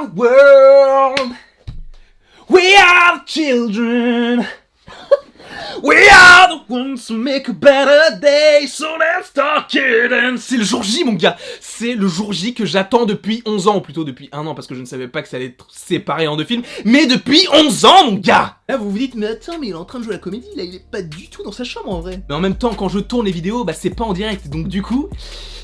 are the world. We are the children. We are the ones who make a better day. So let's talk it. And c'est le jour J, mon gars. C'est le jour J que j'attends depuis 11 ans, ou plutôt depuis 1 an, parce que je ne savais pas que ça allait être séparé en 2 films. Mais depuis 11 ans, mon gars. Là, vous vous dites, mais attends, mais il est en train de jouer à la comédie. Là, il est pas du tout dans sa chambre, en vrai. Mais en même temps, quand je tourne les vidéos, bah, c'est pas en direct. Donc, du coup,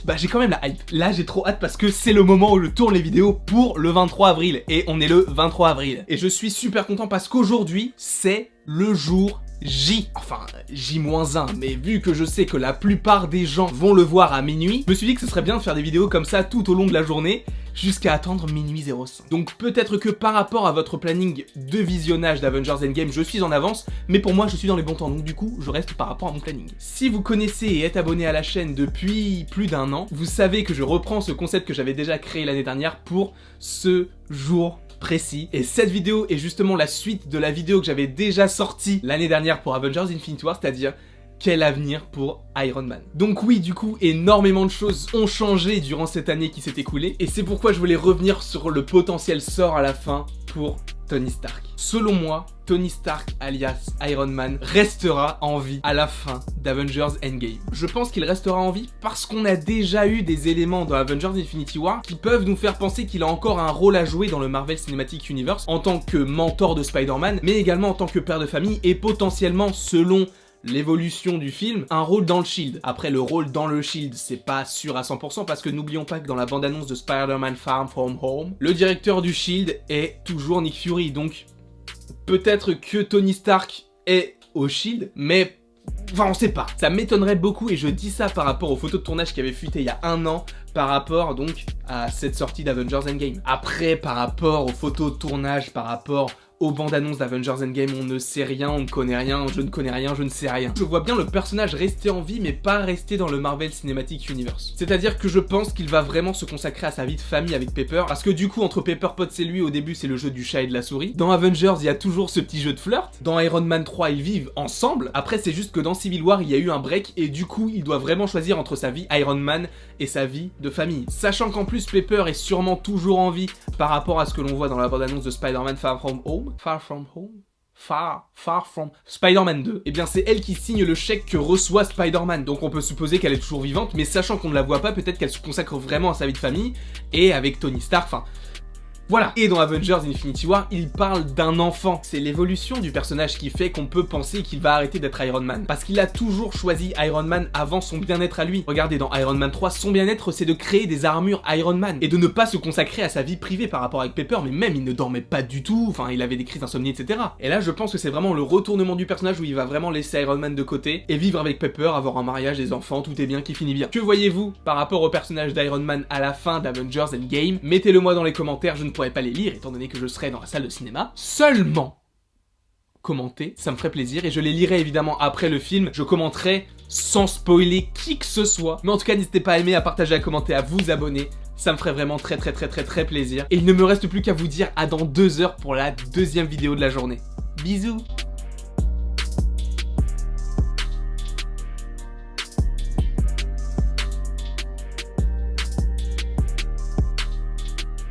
bah, j'ai quand même la hype. Là, j'ai trop hâte parce que c'est le moment où je tourne les vidéos pour le 23 avril. Et on est le 23 avril. Et je suis super content parce qu'aujourd'hui, c'est le jour J, enfin J-1, mais vu que je sais que la plupart des gens vont le voir à minuit, je me suis dit que ce serait bien de faire des vidéos comme ça tout au long de la journée, jusqu'à attendre minuit 05. Donc peut-être que par rapport à votre planning de visionnage d'Avengers Endgame, je suis en avance, mais pour moi je suis dans les bons temps, donc du coup je reste par rapport à mon planning. Si vous connaissez et êtes abonné à la chaîne depuis plus d'1 an, vous savez que je reprends ce concept que j'avais déjà créé l'année dernière pour ce jour précis. Et cette vidéo est justement la suite de la vidéo que j'avais déjà sortie l'année dernière pour Avengers Infinity War, c'est-à-dire quel avenir pour Iron Man. Donc oui, du coup, énormément de choses ont changé durant cette année qui s'est écoulée, et c'est pourquoi je voulais revenir sur le potentiel sort à la fin pour Tony Stark. Selon moi, Tony Stark alias Iron Man restera en vie à la fin d'Avengers Endgame. Je pense qu'il restera en vie parce qu'on a déjà eu des éléments dans Avengers Infinity War qui peuvent nous faire penser qu'il a encore un rôle à jouer dans le Marvel Cinematic Universe en tant que mentor de Spider-Man, mais également en tant que père de famille et potentiellement, selon l'évolution du film, un rôle dans le Shield. Après, le rôle dans le Shield, c'est pas sûr à 100% parce que n'oublions pas que dans la bande-annonce de Spider-Man Far From Home, le directeur du Shield est toujours Nick Fury, donc peut-être que Tony Stark est au Shield, mais enfin on sait pas. Ça m'étonnerait beaucoup et je dis ça par rapport aux photos de tournage qui avaient fuité il y a 1 an, par rapport donc à cette sortie d'Avengers Endgame. Après, par rapport aux photos de tournage, par rapport aux bandes annonces d'Avengers Endgame, on ne sait rien, on ne connaît rien, je ne connais rien, je ne sais rien. Je vois bien le personnage rester en vie, mais pas rester dans le Marvel Cinematic Universe. C'est-à-dire que je pense qu'il va vraiment se consacrer à sa vie de famille avec Pepper, parce que du coup, entre Pepper Potts et lui, au début, c'est le jeu du chat et de la souris. Dans Avengers, il y a toujours ce petit jeu de flirt. Dans Iron Man 3, ils vivent ensemble. Après, c'est juste que dans Civil War, il y a eu un break, et du coup, il doit vraiment choisir entre sa vie Iron Man et sa vie de famille. Sachant qu'en plus, Pepper est sûrement toujours en vie par rapport à ce que l'on voit dans la bande-annonce de Spider-Man Far From Home. Far From Spider-Man 2, et bien c'est elle qui signe le chèque que reçoit Spider-Man, donc on peut supposer qu'elle est toujours vivante, mais sachant qu'on ne la voit pas, peut-être qu'elle se consacre vraiment à sa vie de famille, et avec Tony Stark, enfin... Voilà. Et dans Avengers Infinity War, il parle d'un enfant. C'est l'évolution du personnage qui fait qu'on peut penser qu'il va arrêter d'être Iron Man. Parce qu'il a toujours choisi Iron Man avant son bien-être à lui. Regardez, dans Iron Man 3, son bien-être, c'est de créer des armures Iron Man. Et de ne pas se consacrer à sa vie privée par rapport avec Pepper, mais même il ne dormait pas du tout, enfin il avait des crises d'insomnie, etc. Et là, je pense que c'est vraiment le retournement du personnage où il va vraiment laisser Iron Man de côté et vivre avec Pepper, avoir un mariage, des enfants, tout est bien qui finit bien. Que voyez-vous par rapport au personnage d'Iron Man à la fin d'Avengers Endgame? Mettez-le moi dans les commentaires, je ne pourrais pas les lire étant donné que je serai dans la salle de cinéma. Seulement commenter, ça me ferait plaisir et je les lirai évidemment après le film. Je commenterai sans spoiler qui que ce soit. Mais en tout cas, n'hésitez pas à aimer, à partager, à commenter, à vous abonner. Ça me ferait vraiment très plaisir. Et il ne me reste plus qu'à vous dire à dans 2 heures pour la 2e vidéo de la journée. Bisous.